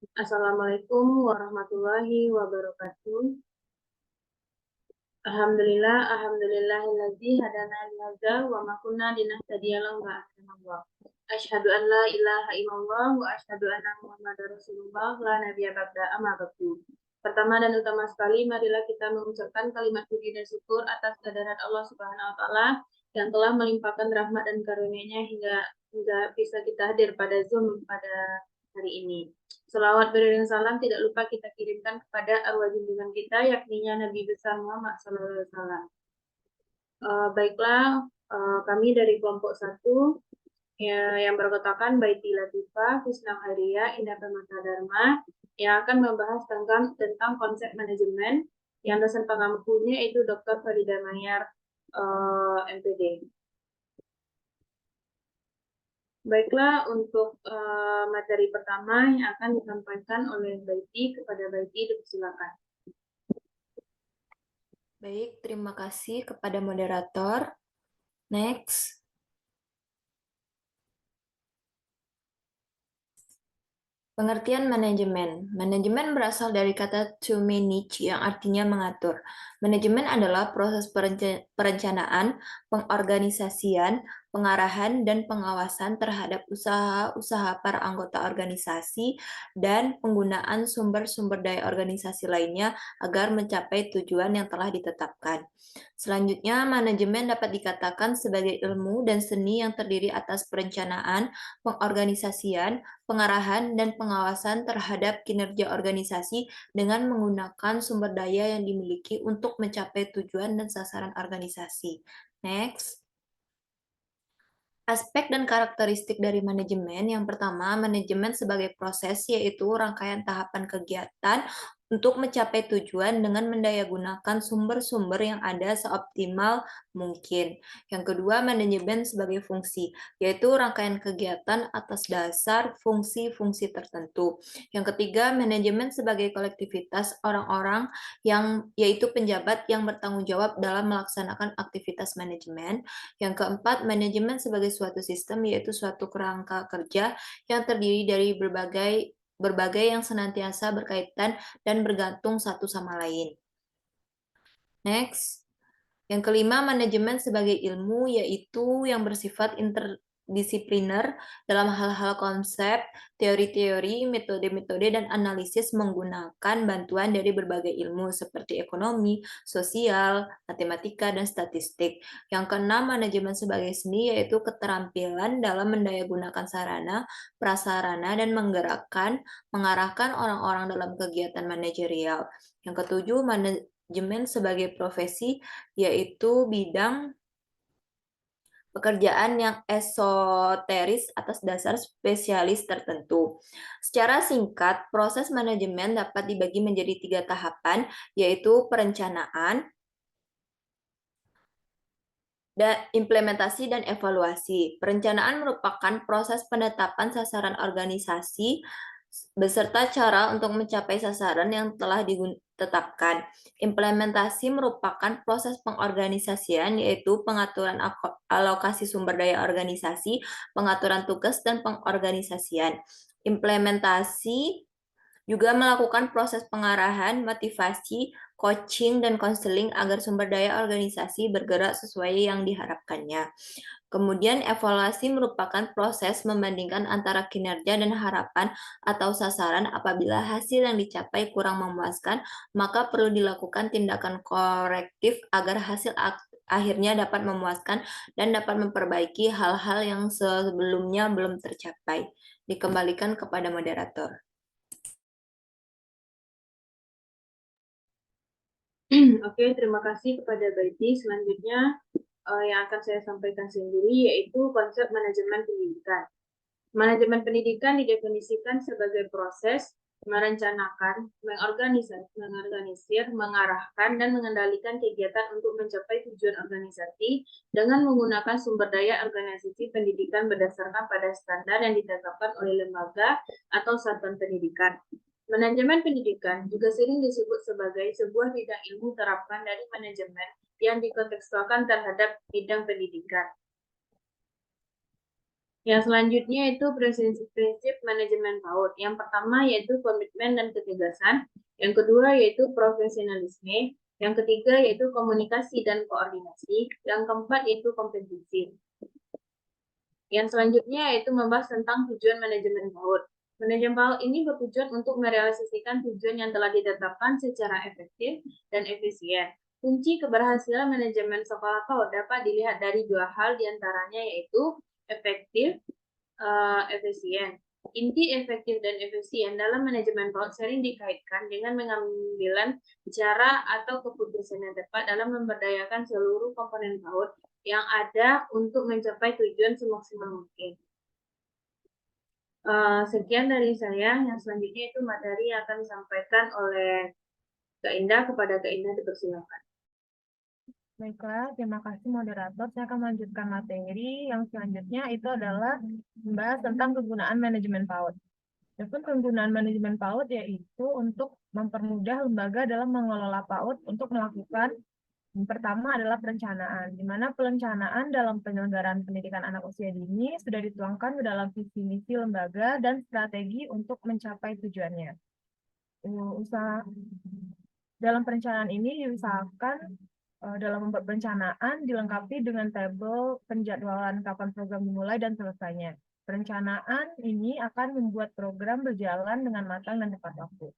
Assalamualaikum warahmatullahi wabarakatuh. Alhamdulillahilladzi hadana lihadza wa ma kunna linahtadiya laula an hadana. Asyhadu an la ilaha illallah wa asyhadu anna Muhammadar Rasulullah la nabiyya ba'da amma ba'du. Pertama dan utama sekali, marilah kita mengucapkan kalimat puji dan syukur atas kehadirat Allah Subhanahu wa taala yang telah melimpahkan rahmat dan karunia-Nya hingga bisa kita hadir pada Zoom pada hari ini. Selawat beriring salam tidak lupa kita kirimkan kepada arwah junjungan kita, yakninya Nabi besar Muhammad SAW. Baiklah, kami dari kelompok 1 yang berkotakan Baiti Latifah, Husna Haria, Indah Permata Dharma, yang akan membahas tentang konsep manajemen, yang dosen pengampunya itu Dr. Farida Mayar, MPD. Baiklah, untuk materi pertama yang akan disampaikan oleh Baiti, kepada Baiti, silakan. Baik, terima kasih kepada moderator. Next. Pengertian manajemen. Manajemen berasal dari kata to manage yang artinya mengatur. Manajemen adalah proses perencanaan, pengorganisasian, pengarahan, dan pengawasan terhadap usaha-usaha para anggota organisasi dan penggunaan sumber-sumber daya organisasi lainnya agar mencapai tujuan yang telah ditetapkan. Selanjutnya, manajemen dapat dikatakan sebagai ilmu dan seni yang terdiri atas perencanaan, pengorganisasian, pengarahan, dan pengawasan terhadap kinerja organisasi dengan menggunakan sumber daya yang dimiliki untuk mencapai tujuan dan sasaran organisasi. Next. Aspek dan karakteristik dari manajemen. Yang pertama, manajemen sebagai proses yaitu rangkaian tahapan kegiatan untuk mencapai tujuan dengan mendayagunakan sumber-sumber yang ada seoptimal mungkin. Yang kedua, manajemen sebagai fungsi, yaitu rangkaian kegiatan atas dasar fungsi-fungsi tertentu. Yang ketiga, manajemen sebagai kolektivitas orang-orang yaitu penjabat yang bertanggung jawab dalam melaksanakan aktivitas manajemen. Yang keempat, manajemen sebagai suatu sistem, yaitu suatu kerangka kerja yang terdiri dari berbagai yang senantiasa berkaitan dan bergantung satu sama lain. Next. Yang kelima, manajemen sebagai ilmu, yaitu yang bersifat interdisipliner dalam hal-hal konsep, teori-teori, metode-metode, dan analisis menggunakan bantuan dari berbagai ilmu seperti ekonomi, sosial, matematika, dan statistik. Yang keenam, manajemen sebagai seni, yaitu keterampilan dalam mendayagunakan sarana, prasarana, dan mengarahkan orang-orang dalam kegiatan manajerial. Yang ketujuh, manajemen sebagai profesi, yaitu bidang pekerjaan yang esoteris atas dasar spesialis tertentu. Secara singkat, proses manajemen dapat dibagi menjadi 3 tahapan, yaitu perencanaan, implementasi, dan evaluasi. Perencanaan merupakan proses penetapan sasaran organisasi beserta cara untuk mencapai sasaran yang telah ditetapkan. Implementasi merupakan proses pengorganisasian, yaitu pengaturan alokasi sumber daya organisasi, pengaturan tugas, dan pengorganisasian. Implementasi juga melakukan proses pengarahan, motivasi, coaching, dan konseling agar sumber daya organisasi bergerak sesuai yang diharapkannya. Kemudian evaluasi merupakan proses membandingkan antara kinerja dan harapan atau sasaran. Apabila hasil yang dicapai kurang memuaskan, maka perlu dilakukan tindakan korektif agar hasil akhirnya dapat memuaskan dan dapat memperbaiki hal-hal yang sebelumnya belum tercapai. Dikembalikan kepada moderator. Oke, terima kasih kepada Baiti. Selanjutnya yang akan saya sampaikan sendiri yaitu konsep manajemen pendidikan. Manajemen pendidikan didefinisikan sebagai proses merencanakan, mengorganisir, mengarahkan, dan mengendalikan kegiatan untuk mencapai tujuan organisasi dengan menggunakan sumber daya organisasi pendidikan berdasarkan pada standar yang ditetapkan oleh lembaga atau satuan pendidikan. Manajemen pendidikan juga sering disebut sebagai sebuah bidang ilmu terapkan dari manajemen yang dikontekstualkan terhadap bidang pendidikan. Yang selanjutnya itu prinsip manajemen PAUD. Yang pertama yaitu komitmen dan ketegasan. Yang kedua yaitu profesionalisme. Yang ketiga yaitu komunikasi dan koordinasi. Yang keempat yaitu kompetensi. Yang selanjutnya yaitu membahas tentang tujuan manajemen PAUD. Manajemen PAUD ini bertujuan untuk merealisasikan tujuan yang telah ditetapkan secara efektif dan efisien. Kunci keberhasilan manajemen sekolah PAUD dapat dilihat dari dua hal diantaranya yaitu efektif, efisien. Inti efektif dan efisien dalam manajemen PAUD sering dikaitkan dengan mengambil cara atau keputusan yang tepat dalam memberdayakan seluruh komponen PAUD yang ada untuk mencapai tujuan semaksimal mungkin. Sekian dari saya. Yang selanjutnya itu materi yang akan disampaikan oleh Kak Indah. Kepada Kak Indah dipersilakan. Baiklah, terima kasih moderator. Saya akan melanjutkan materi yang selanjutnya itu adalah membahas tentang kegunaan manajemen PAUD. Adapun penggunaan manajemen PAUD yaitu untuk mempermudah lembaga dalam mengelola PAUD untuk melakukan yang pertama adalah perencanaan, di mana perencanaan dalam penyelenggaraan pendidikan anak usia dini sudah dituangkan ke dalam visi misi lembaga dan strategi untuk mencapai tujuannya. Dalam perencanaan ini diusahakan dalam membuat perencanaan dilengkapi dengan tabel penjadwalan kapan program dimulai dan selesainya. Perencanaan ini akan membuat program berjalan dengan matang dan tepat waktu.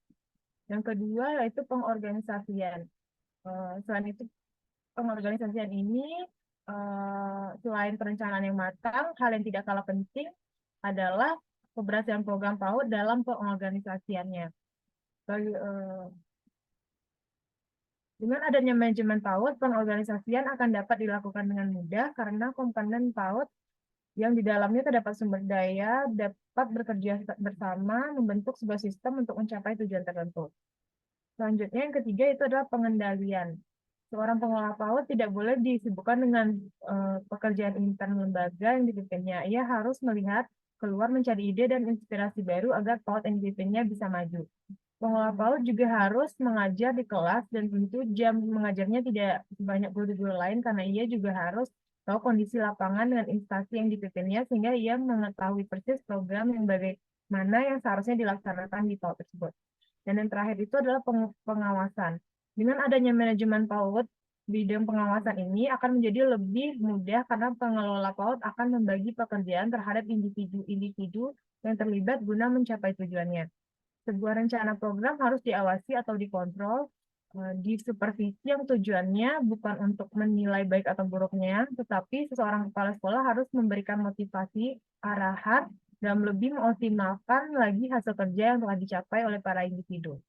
Yang kedua yaitu pengorganisasian. Selain itu, pengorganisasian ini selain perencanaan yang matang, hal yang tidak kalah penting adalah keberhasilan program PAUD dalam pengorganisasiannya. Dengan adanya manajemen PAUD, pengorganisasian akan dapat dilakukan dengan mudah karena komponen PAUD yang di dalamnya terdapat sumber daya dapat bekerja bersama membentuk sebuah sistem untuk mencapai tujuan tertentu. Selanjutnya yang ketiga itu adalah pengendalian. Seorang pengelola PAUD tidak boleh disibukkan dengan pekerjaan intern lembaga yang dipimpinnya. Ia harus melihat keluar mencari ide dan inspirasi baru agar PAUD yang dipimpinnya bisa maju. Pengelola PAUD juga harus mengajar di kelas dan tentu jam mengajarnya tidak sebanyak guru-guru lain karena ia juga harus tahu kondisi lapangan dengan instansi yang dipimpinnya sehingga ia mengetahui persis program yang bagaimana yang seharusnya dilaksanakan di PAUD tersebut. Dan yang terakhir itu adalah pengawasan. Dengan adanya manajemen PAUD, bidang pengawasan ini akan menjadi lebih mudah karena pengelola PAUD akan membagi pekerjaan terhadap individu-individu yang terlibat guna mencapai tujuannya. Sebuah rencana program harus diawasi atau dikontrol di supervisi yang tujuannya bukan untuk menilai baik atau buruknya, tetapi seseorang kepala sekolah harus memberikan motivasi, arahan, dan lebih mengoptimalkan lagi hasil kerja yang telah dicapai oleh para individu.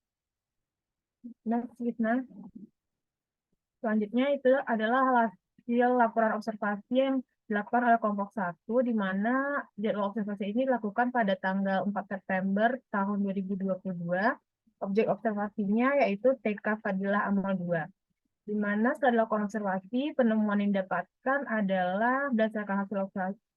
Nah, selanjutnya itu adalah hasil laporan observasi yang dilakukan oleh kelompok 1, di mana jadwal observasi ini dilakukan pada tanggal 4 September tahun 2022. Objek observasinya yaitu TK Fadilah Amal 2. Di mana setelah dilakukan observasi, penemuan yang didapatkan adalah berdasarkan hasil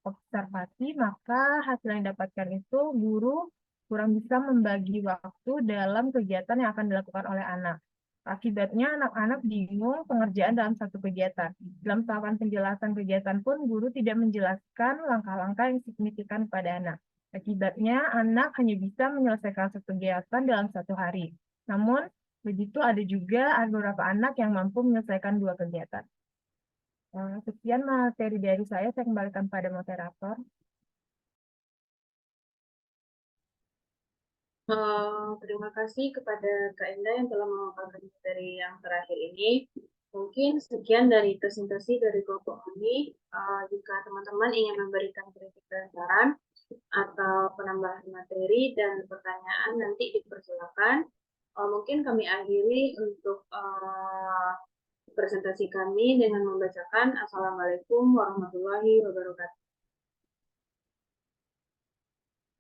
observasi, maka hasil yang didapatkan itu guru kurang bisa membagi waktu dalam kegiatan yang akan dilakukan oleh anak. Akibatnya anak-anak bingung pengerjaan dalam satu kegiatan. Dalam tahapan penjelasan kegiatan pun guru tidak menjelaskan langkah-langkah yang signifikan pada anak. Akibatnya anak hanya bisa menyelesaikan satu kegiatan dalam satu hari. Namun, begitu ada juga beberapa anak yang mampu menyelesaikan 2 kegiatan. Sekian materi dari saya kembalikan pada moderator. Terima kasih kepada Kak Indah yang telah memaparkan materi yang terakhir ini. Mungkin sekian dari presentasi dari kelompok kami. Jika teman-teman ingin memberikan kritik dan saran atau penambahan materi dan pertanyaan, nanti dipersilakan. Mungkin kami akhiri untuk presentasi kami dengan membacakan Assalamualaikum warahmatullahi wabarakatuh.